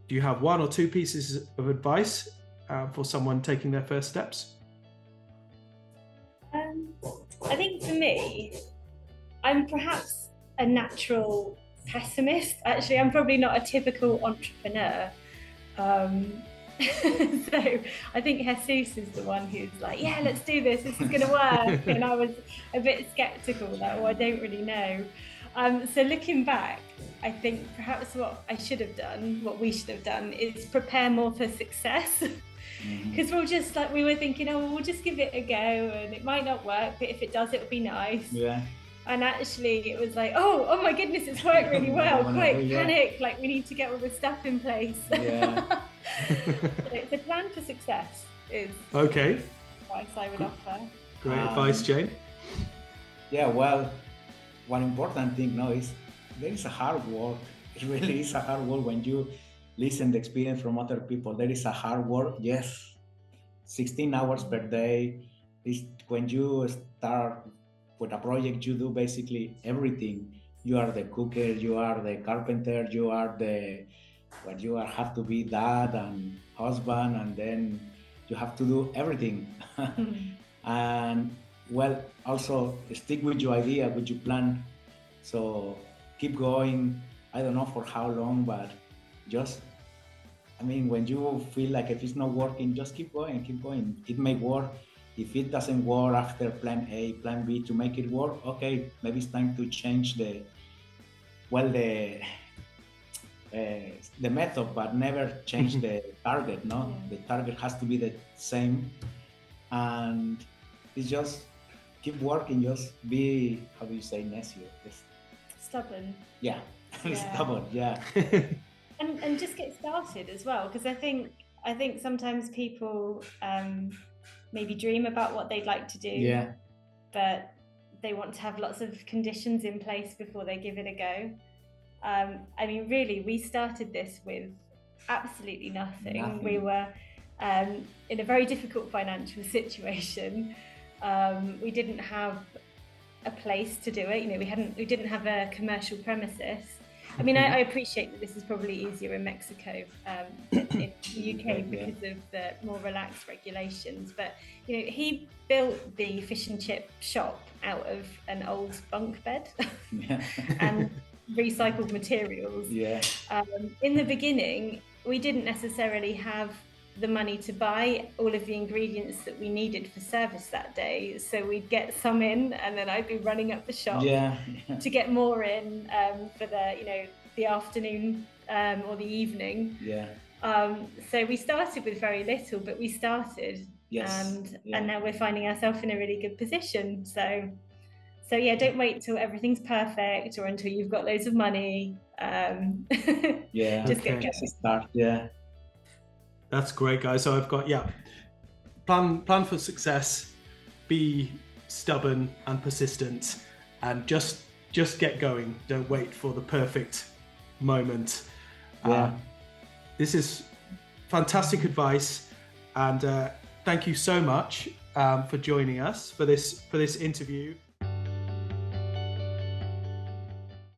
do you have one or two pieces of advice for someone taking their first steps? I think for me, I'm perhaps a natural pessimist. Actually, I'm probably not a typical entrepreneur. Um, so I think Jesus is the one who's like, yeah, let's do this. This is going to work. And I was a bit skeptical, like, oh, I don't really know. So looking back, I think perhaps what I should have done, what we should have done, is prepare more for success. Because we were thinking, oh, we'll just give it a go, and it might not work, but if it does, it'll be nice. Yeah. And actually, it was like, oh my goodness, it's worked really well. Quick, panic! Like we need to get all the stuff in place. Yeah. The plan for success is okay. Advice I would offer. Great advice, Jane. Yeah, well, one important thing now is there is a hard work. It really is a hard work when you listen the experience from other people. There is a hard work. Yes, 16 hours per day. Is when you start with a project, you do basically everything. You are the cooker, you are the carpenter, you are have to be dad and husband, and then you have to do everything. And well, also stick with your idea, with your plan. So keep going. I don't know for how long, but when you feel like if it's not working, just keep going. It may work. If it doesn't work after plan A, plan B to make it work, okay, maybe it's time to change the method, but never change the target, no? The target has to be the same. And it's just keep working, just be, how do you say, necio? Stubborn. Yeah. Stubborn, yeah. And just get started as well, because I think sometimes people maybe dream about what they'd like to do, but they want to have lots of conditions in place before they give it a go. Really, we started this with absolutely nothing. We were in a very difficult financial situation. We didn't have a place to do it. We didn't have a commercial premises. I appreciate that this is probably easier in Mexico than in the UK because of the more relaxed regulations. But he built the fish and chip shop out of an old bunk bed and recycled materials. In the beginning, we didn't necessarily have the money to buy all of the ingredients that we needed for service that day, so we'd get some in, and then I'd be running up the shop to get more in for the afternoon or the evening. So we started with very little, but we started, and now we're finding ourselves in a really good position. So don't wait till everything's perfect or until you've got loads of money. Just get going. Start. That's great, guys. So I've got plan for success, be stubborn and persistent, and just get going. Don't wait for the perfect moment. This is fantastic advice, and thank you so much for joining us for this interview.